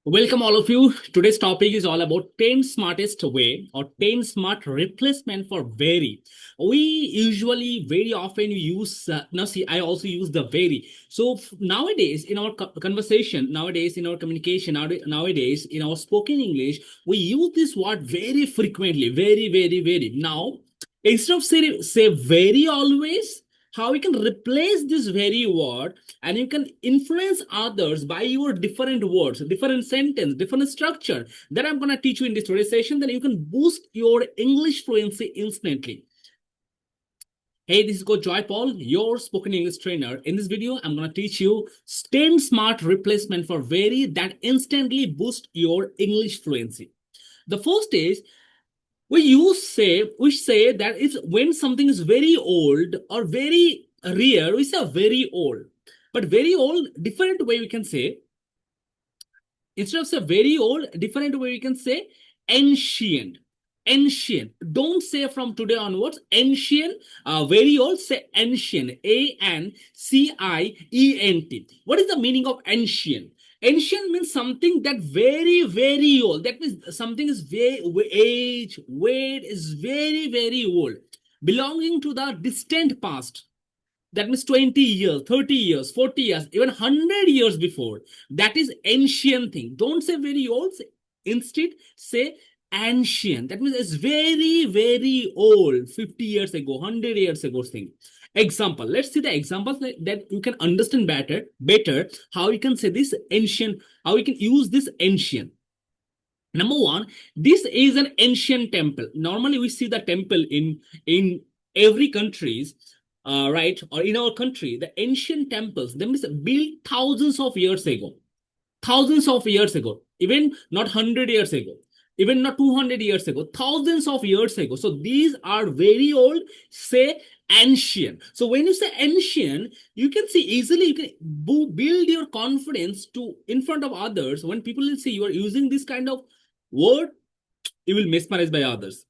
Welcome all of you. Today's topic is all about 10 smartest way or 10 smart replacement for very. We usually very often use now see I also use the very. So nowadays in our conversation, nowadays in our communication, nowadays in our spoken English, we use this word very frequently, very. Now instead of say very always, how we can replace this very word and you can influence others by your different words, different sentence, different structure that I'm going to teach you in this today's session. Then you can boost your English fluency instantly. Hey, this is Coach Joy Paul, your spoken English trainer. In this video, I'm going to teach you 10 smart replacement for very that instantly boost your English fluency. The first is we say that it's when something is very old or very rare, we say very old. But very old, different way we can say, instead of say very old, different way we can say ancient. Ancient. Don't say from today onwards ancient, very old, say ancient. ANCIENT. What is the meaning of ancient? Ancient means something that very old. That means something is very age, weight is very old, belonging to the distant past. That means 20 years, 30 years, 40 years, even 100 years before. That is ancient thing. Don't say very old. Instead, say ancient. That means it's very old. 50 years ago, 100 years ago thing. Example. Let's see the examples that you can understand better how you can say this ancient, how you can use this ancient. Number one, this is an ancient temple. Normally, we see the temple in every countries, right, or in our country. The ancient temples, them is built thousands of years ago, even not 100 years ago, even not 200 years ago, thousands of years ago. So these are very old. Say ancient. So when you say ancient, you can see easily, you can build your confidence to in front of others. When people will see you are using this kind of word, you will mesmerize by others.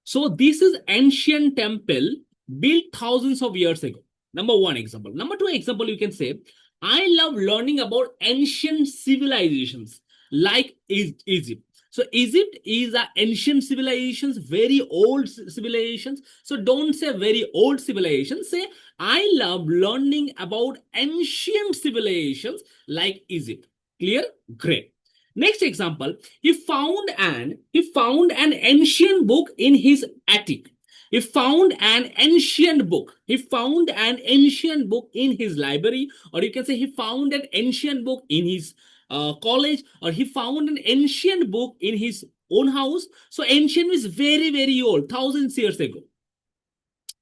So this is ancient temple built thousands of years ago. Number one example. Number two example, you can say, I love learning about ancient civilizations like Egypt. So Egypt is an ancient civilizations, very old civilizations. So don't say very old civilizations. Say, I love learning about ancient civilizations like Egypt. Clear? Great. Next example, he found an ancient book in his attic. He found an ancient book. He found an ancient book in his library, or you can say he found an ancient book in his college, or he found an ancient book in his own house. So ancient is very old, thousands years ago.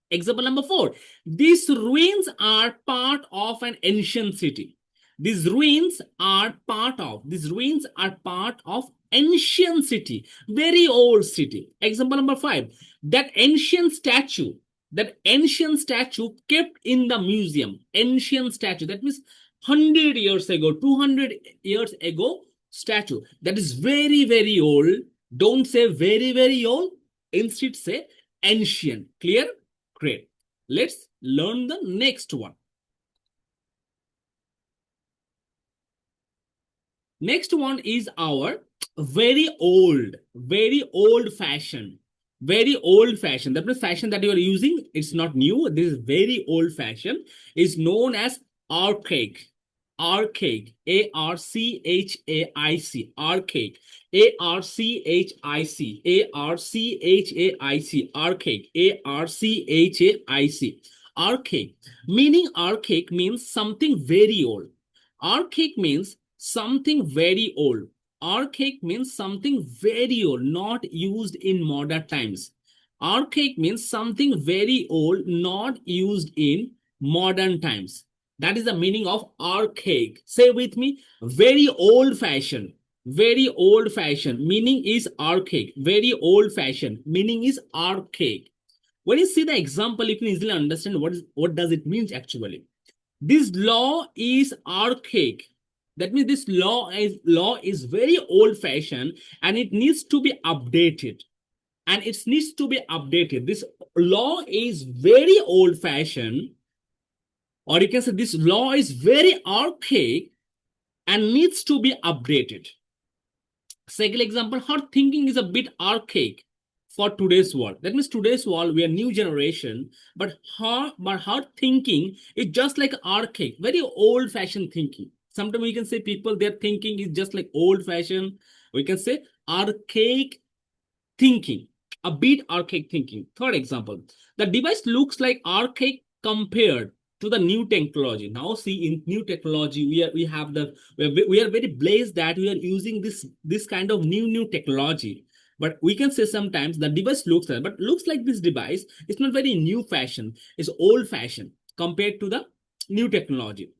Example number 4. These ruins are part of an ancient city. These ruins are part of ancient city, very old city. Example number 5. That ancient statue kept in the museum. Ancient statue. That means 100 years ago, 200 years ago statue. That is very old. Don't say very old. Instead say ancient. Clear? Great. Let's learn the next one. Next one is our very old fashioned. Very old fashioned. That means fashion that you are using, it's not new. This is very old fashioned. Is known as archaic. Archaic. ARCHAIC. Archaic. ARCHIC. ARCHAIC. Archaic. ARCHAIC. Archaic. Meaning archaic means something very old. Archaic means something very old. Archaic means something very old, not used in modern times. Archaic means something very old, not used in modern times. That is the meaning of archaic. Say with me, very old fashioned. Very old fashioned. Meaning is archaic. Very old fashioned. Meaning is archaic. When you see the example, you can easily understand what does it mean actually. This law is archaic. That means this law is very old fashioned and it needs to be updated. This law is very old fashioned, or you can say this law is very archaic, and needs to be updated. Second example, her thinking is a bit archaic for today's world. That means today's world, we are new generation, but her thinking is just like archaic, very old-fashioned thinking. Sometimes we can say people, their thinking is just like old-fashioned. We can say archaic thinking, a bit archaic thinking. Third example, the device looks like archaic compared to the new technology. Now see, in new technology, we are very blessed that we are using this kind of new technology. But we can say sometimes the device looks like this device. It's not very new fashion. It's old fashioned compared to the new technology.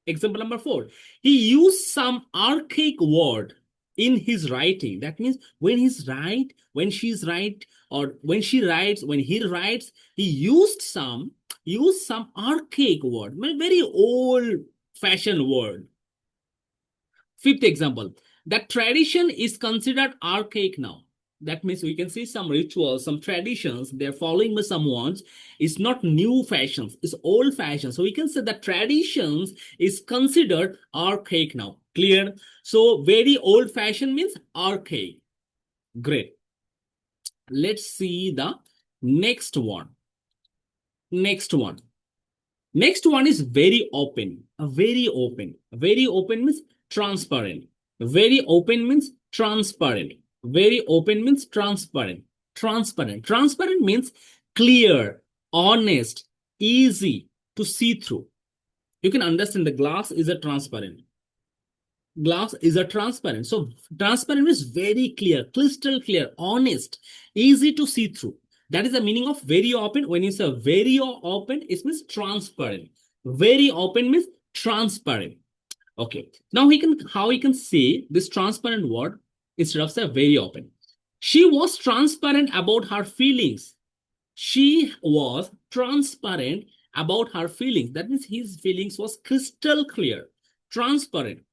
Example number 4, he used some archaic word in his writing. That means when he's right, when she's right, or when she writes, when he writes, he used some archaic word, very old fashioned word. Fifth example, that tradition is considered archaic now. That means we can see some rituals, some traditions they're following by someone. It's not new fashions, it's old fashion. So we can say that traditions is considered archaic now. Clear? So very old fashioned means archaic. Great. Let's see the next one. Next one is very open. Very open. Very open means transparent. Very open means transparent. Very open means transparent. Transparent means clear, honest, easy to see through. You can understand the glass is a transparent. Glass is a transparent. So transparent is very clear, crystal clear, honest, easy to see through. That is the meaning of very open. When you say very open, it means transparent. Very open means transparent. Okay. Now how we can say this transparent word instead of say very open. She was transparent about her feelings. She was transparent about her feelings. That means his feelings was crystal clear, transparent.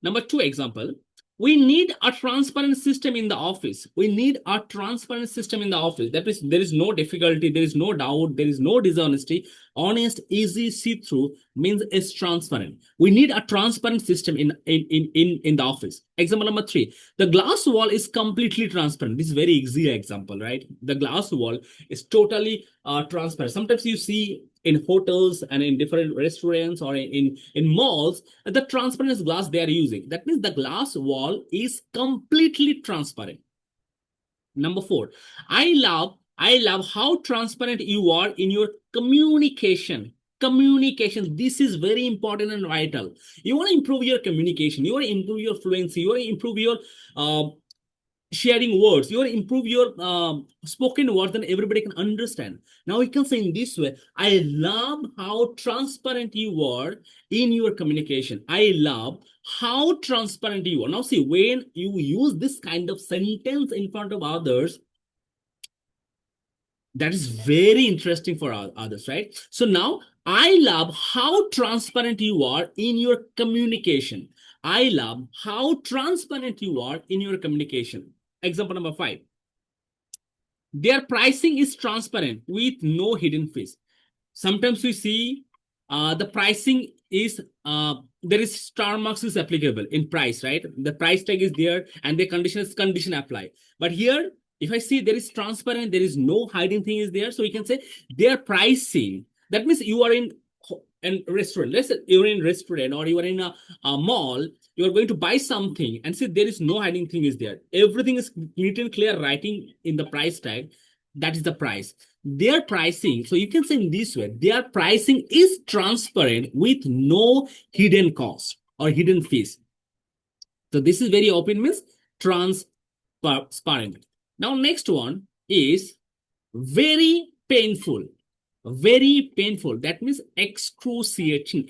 Number 2 example, we need a transparent system in the office. We need a transparent system in the office. That means there is no difficulty, there is no doubt, there is no dishonesty. Honest, easy, see-through means it's transparent. We need a transparent system in the office. Example number 3, the glass wall is completely transparent. This is very easy example, right? The glass wall is totally transparent. Sometimes you see in hotels and in different restaurants or in malls, the transparent glass they are using. That means the glass wall is completely transparent. Number 4, I love how transparent you are in your communication. Communication, this is very important and vital. You want to improve your communication, you want to improve your fluency, you want to improve your sharing words, you want to improve your spoken words, and everybody can understand. Now we can say in this way, I love how transparent you are in your communication. I love how transparent you are. Now see, when you use this kind of sentence in front of others, that is very interesting for others, right? So now I love how transparent you are in your communication. I love how transparent you are in your communication. Example number 5. Their pricing is transparent with no hidden fees. Sometimes we see the pricing is, there is star marks is applicable in price, right? The price tag is there and the condition apply. But here, if I see there is transparent, there is no hiding thing is there. So we can say their pricing. That means you are in a restaurant. Let's say you're in a restaurant or you are in a mall. You are going to buy something and say there is no hiding thing is there. Everything is neat and clear writing in the price tag. That is the price. Their pricing, so you can say in this way, their pricing is transparent with no hidden cost or hidden fees. So this is very open, means transparent. Now next one is very painful. Very painful. That means excruciating.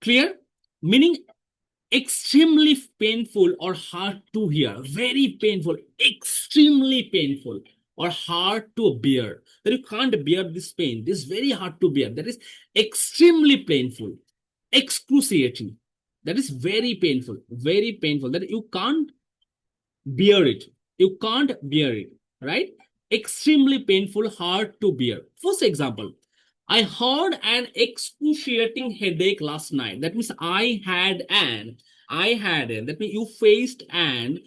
Clear? Meaning extremely painful or hard to hear. Very painful, extremely painful or hard to bear. That you can't bear this pain. This is very hard to bear. That is extremely painful. Excruciating. That is very painful. Very painful. That you can't bear it. You can't bear it. Right? Extremely painful, hard to bear. First example, I had an excruciating headache last night. That means that means you faced an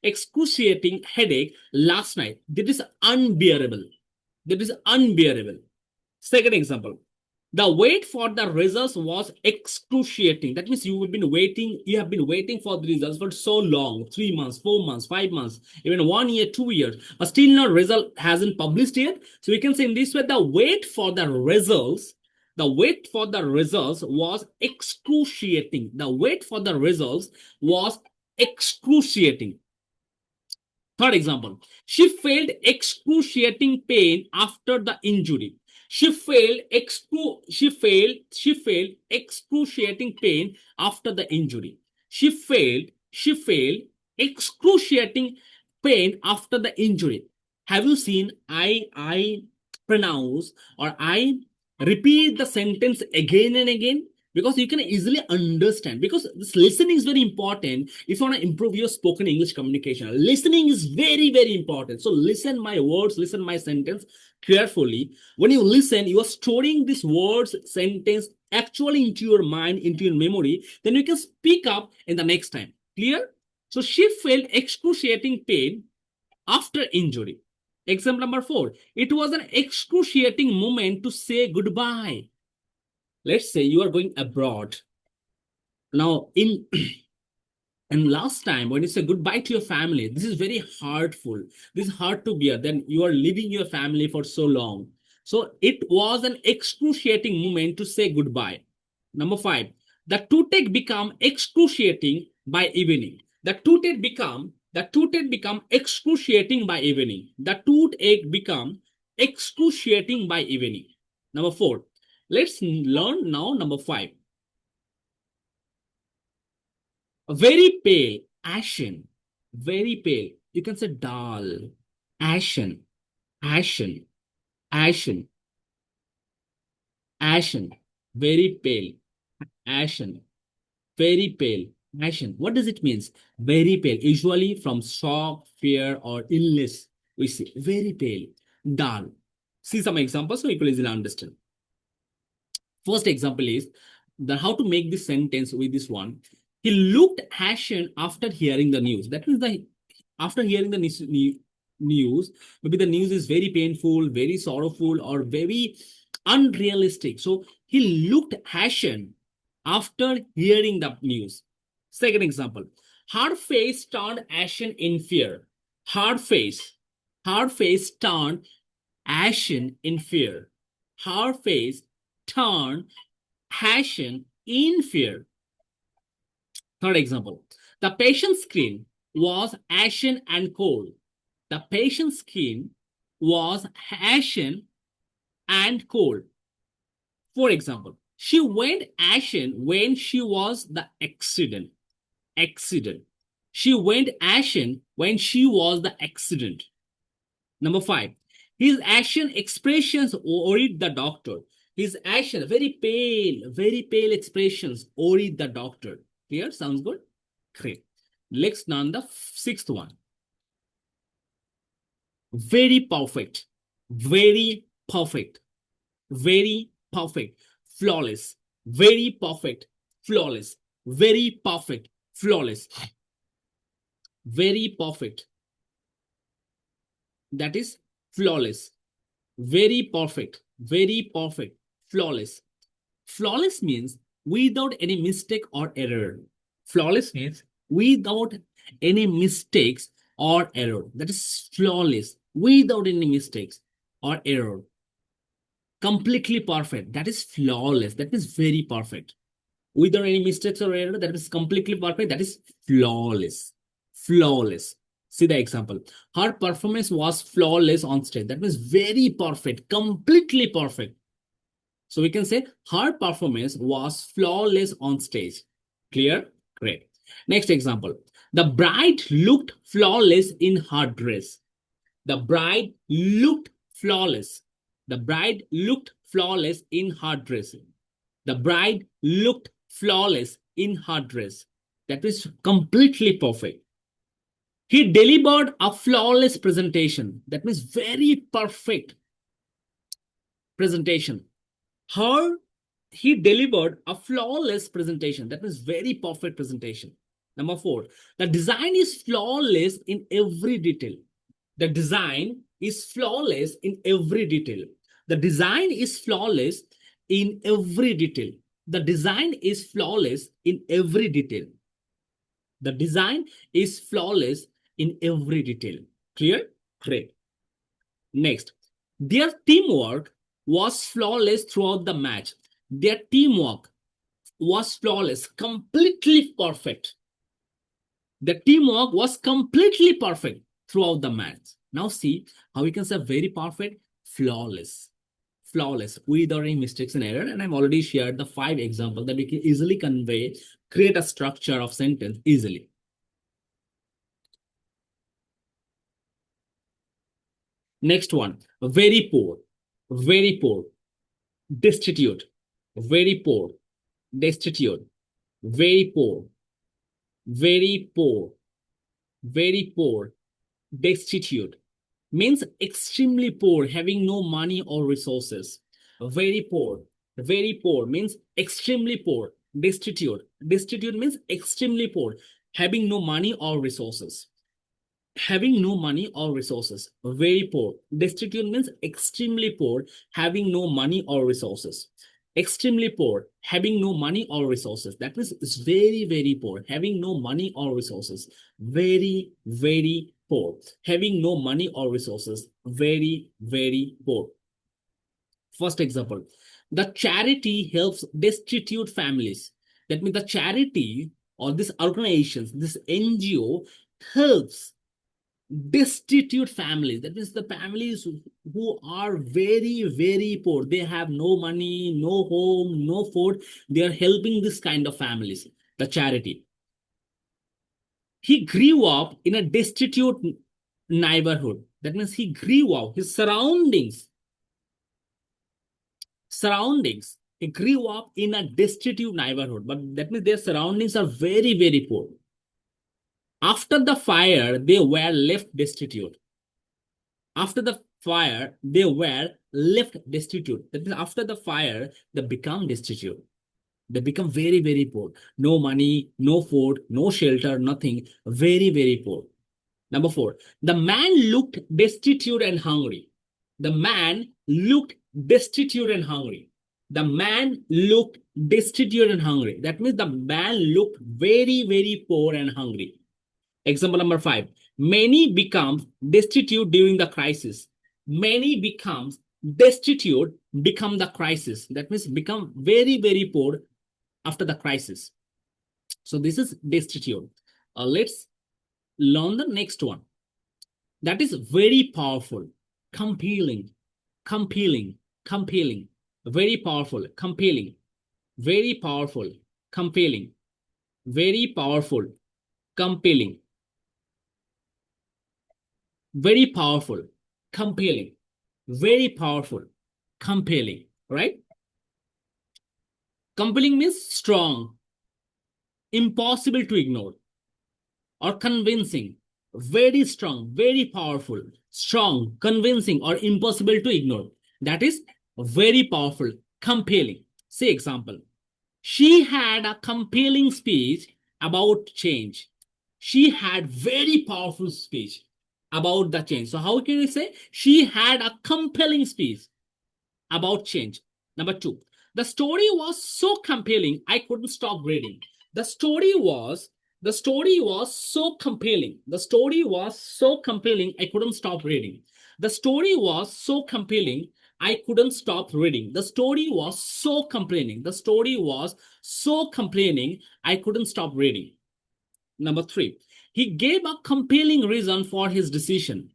excruciating headache last night. That is unbearable. That is unbearable. Second example. The wait for the results was excruciating. That means you have been waiting for the results for so long, 3 months, 4 months, 5 months, even 1 year, 2 years, but still no result hasn't published yet. So we can say in this way, the wait for the results was excruciating. The wait for the results was excruciating. Third example, she felt excruciating pain after the injury. She felt excruciating pain after the injury. She felt excruciating pain after the injury. Have you seen I pronounce or I repeat the sentence again and again? Because you can easily understand, because this listening is very important if you want to improve your spoken English communication. Listening is very, very important. So listen my words, listen my sentence carefully. When you listen, you are storing these words, sentence actually into your mind, into your memory. Then you can speak up in the next time. Clear? So she felt excruciating pain after injury. Example number 4. It was an excruciating moment to say goodbye. Let's say you are going abroad. Now, and last time when you say goodbye to your family, this is very hurtful. This is hard to bear. Then you are leaving your family for so long. So it was an excruciating moment to say goodbye. Number 5, the toothache become excruciating by evening. The toothache become excruciating by evening. The toothache become excruciating by evening. Number 4. Let's learn now number 5. Very pale, ashen, very pale. You can say dull, ashen, ashen, ashen, ashen, very pale, ashen, very pale, ashen. What does it mean? Very pale, usually from shock, fear, or illness. We see very pale, dull. See some examples so you can easily understand. First example is how to make this sentence with this one. He looked ashen after hearing the news. That means after hearing the news, maybe the news is very painful, very sorrowful, or very unrealistic. So he looked ashen after hearing the news. Second example, her face turned ashen in fear. Her face turned ashen in fear. Her face turned ashen in fear. Third example, the patient's skin was ashen and cold. The patient's skin was ashen and cold. For example, she went ashen when she was the accident. She went ashen when she was the accident. Number 5, his ashen expressions worried the doctor. His ashen, very pale expressions worried the doctor. Clear? Sounds good? Great. Let's learn the 6th one. Very perfect, very perfect, very perfect, flawless, very perfect, flawless, very perfect, flawless, very perfect. That is flawless, very perfect, flawless. Flawless means without any mistake or error. Flawless means without any mistakes or error. That is flawless, without any mistakes or error. Completely perfect. That is flawless. That is very perfect. Without any mistakes or error, that is completely perfect. That is flawless. Flawless. See the example. Her performance was flawless on stage. That means very perfect, completely perfect. So we can say her performance was flawless on stage. Clear? Great. Next example. The bride looked flawless in her dress. The bride looked flawless. The bride looked flawless in her dress. The bride looked flawless in her dress. That is completely perfect. He delivered a flawless presentation. That means very perfect. presentation. He delivered a flawless presentation. That means very perfect presentation. Number 4, the design is flawless in every detail. The design is flawless in every detail. The design is flawless in every detail. The design is flawless in every detail. The design is flawless in every detail. Clear? Great. Next, their teamwork was flawless throughout the match. Their teamwork was flawless, completely perfect. The teamwork was completely perfect throughout the match. Now see how we can say very perfect, flawless. Flawless, without any mistakes and error. And I've already shared the 5 examples that we can easily convey, create a structure of sentence easily. Next one, very poor, very poor, destitute, very poor, destitute, very poor, very poor, very poor, destitute. Means extremely poor, having no money or resources. Very poor means extremely poor. Destitute means extremely poor, having no money or resources. Having no money or resources. Very poor. Destitute means extremely poor, having no money or resources. Extremely poor, having no money or resources. That means it's very poor, having no money or resources. Very poor, having no money or resources. Very poor. First example, the charity helps destitute families. That means the charity or this organization, this NGO helps destitute families. That means the families who are very poor. They have no money, no home, no food. They are helping this kind of families, the charity. He grew up in a destitute neighborhood. That means he grew up, his surroundings. He grew up in a destitute neighborhood, but that means their surroundings are very poor. After the fire, they were left destitute. After the fire, they were left destitute. That means after the fire, they become destitute. They become very poor. No money, no food, no shelter, nothing. Very poor. Number 4, the man looked destitute and hungry. The man looked destitute and hungry. The man looked destitute and hungry. That means the man looked very poor and hungry. Example number 5, many become destitute during the crisis. Many becomes destitute, become the crisis. That means become very poor after the crisis. So this is destitute. Let's learn the next one. That is very powerful, compelling, very powerful, compelling, very powerful, compelling, very powerful, compelling, very powerful, compelling, very powerful, compelling, right? Compelling means strong, impossible to ignore, or convincing. Very strong, very powerful, strong, convincing, or impossible to ignore. That is very powerful, compelling. Say example. She had a compelling speech about change. She had very powerful speech about the change. So how can we say? She had a compelling speech about change. Number 2, the story was so compelling, I couldn't stop reading. The story was so compelling. The story was so compelling, I couldn't stop reading. The story was so compelling, I couldn't stop reading. The story was so complaining. The story was so complaining, I couldn't stop reading. Number 3, he gave a compelling reason for his decision.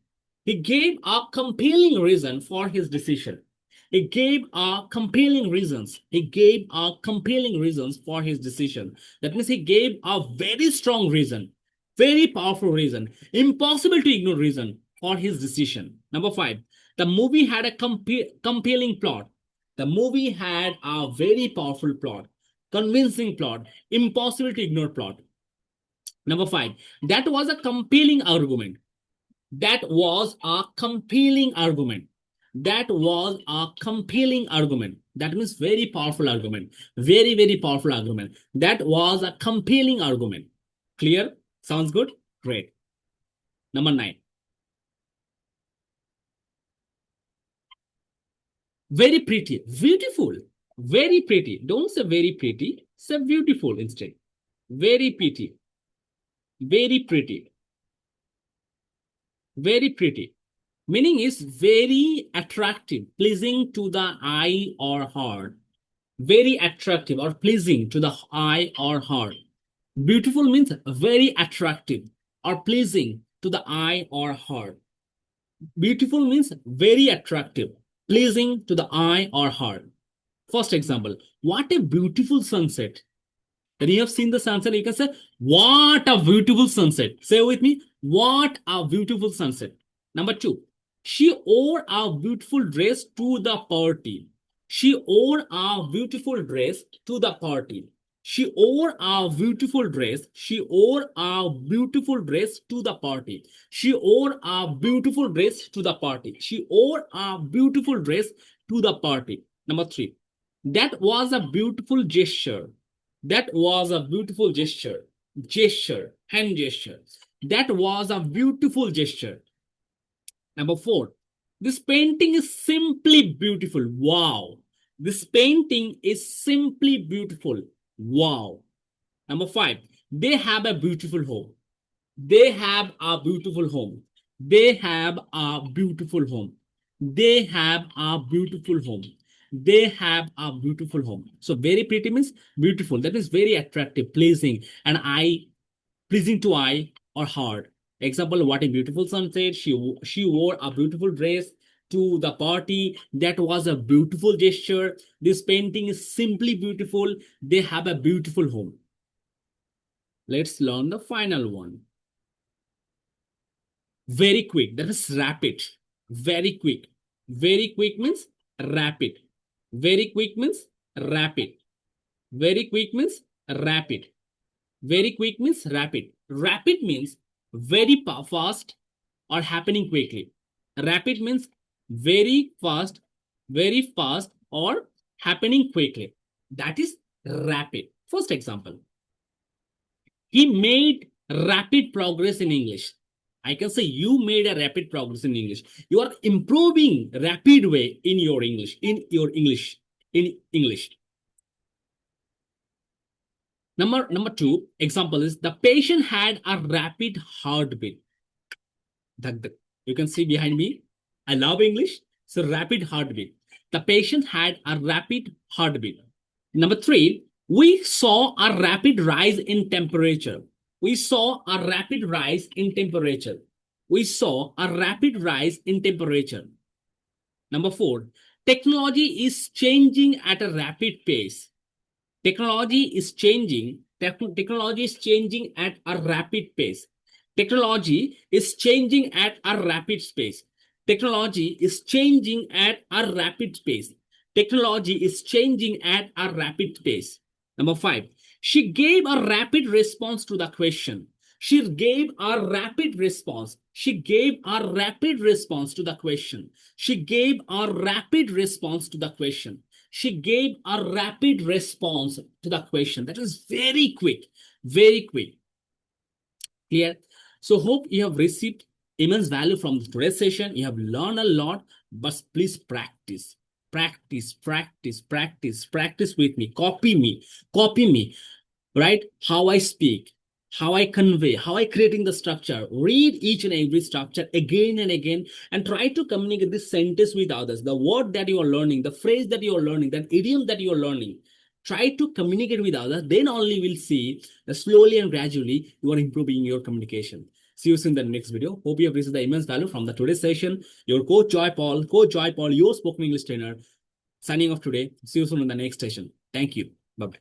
He gave a compelling reason for his decision. He gave a compelling reasons. He gave a compelling reasons for his decision. That means he gave a very strong reason, very powerful reason, impossible to ignore reason for his decision. Number 5, the movie had a compelling plot. The movie had a very powerful plot, convincing plot, impossible to ignore plot. Number 5, that was a compelling argument. That was a compelling argument. That was a compelling argument. That means very powerful argument. Very, very powerful argument. That was a compelling argument. Clear? Sounds good? Great. Number 9. Very pretty. Beautiful. Very pretty. Don't say very pretty. Say beautiful instead. Very pretty. Very pretty. Very pretty. Meaning is very attractive, pleasing to the eye or heart. Very attractive or pleasing to the eye or heart. Beautiful means very attractive or pleasing to the eye or heart. Beautiful means very attractive, pleasing to the eye or heart. First example, what a beautiful sunset. When you have seen the sunset, you can say, what a beautiful sunset. Say with me, what a beautiful sunset. Number 2, she wore a beautiful dress to the party. She wore a beautiful dress to the party. She wore a beautiful dress. She wore a beautiful dress to the party. She wore a beautiful dress to the party. She wore a beautiful dress to the party. Number 3, that was a beautiful gesture. That was a beautiful gesture. Gesture, hand gesture. That was a beautiful gesture. Number 4, this painting is simply beautiful. Wow. This painting is simply beautiful. Wow. Number 5, they have a beautiful home. They have a beautiful home. They have a beautiful home. They have a beautiful home. They have a beautiful home. So very pretty means beautiful. That is very attractive, pleasing, and eye, pleasing to eye or heart. Example, what a beautiful sunset. She wore a beautiful dress to the party. That was a beautiful gesture. This painting is simply beautiful. They have a beautiful home. Let's learn the final one. Very quick. That is rapid. Very quick. Very quick means rapid. Very quick means rapid. Very quick means rapid. Very quick means rapid. Rapid means very fast or happening quickly. Rapid means very fast or happening quickly. That is rapid. First example. He made rapid progress in English. I can say you made a rapid progress in English. You are improving rapid way in your English, in English. Number 2 example is the patient had a rapid heartbeat. You can see behind me. I love English. So rapid heartbeat. The patient had a rapid heartbeat. Number 3, we saw a rapid rise in temperature. We saw a rapid rise in temperature. We saw a rapid rise in temperature. Number 4, technology is changing at a rapid pace. Technology is changing. Technology is changing at a rapid pace. Technology is changing at a rapid pace. Technology is changing at a rapid pace. Technology is changing at a rapid pace. Number 5, she gave a rapid response to the question. She gave a rapid response. She gave a rapid response to the question. She gave a rapid response to the question. She gave a rapid response to the question. That is very quick, very quick. Clear? So hope you have received immense value from today's session. You have learned a lot, but please practice. Practice with me. Copy me, right? How I speak, how I convey, how I creating the structure. Read each and every structure again and again and try to communicate this sentence with others. The word that you are learning, the phrase that you are learning, that idiom that you are learning. Try to communicate with others. Then only we'll see that slowly and gradually you are improving your communication. See you soon in the next video. Hope you have received the immense value from the today's session. Your Coach Joy Paul, your spoken English trainer, signing off today. See you soon in the next session. Thank you. Bye-bye.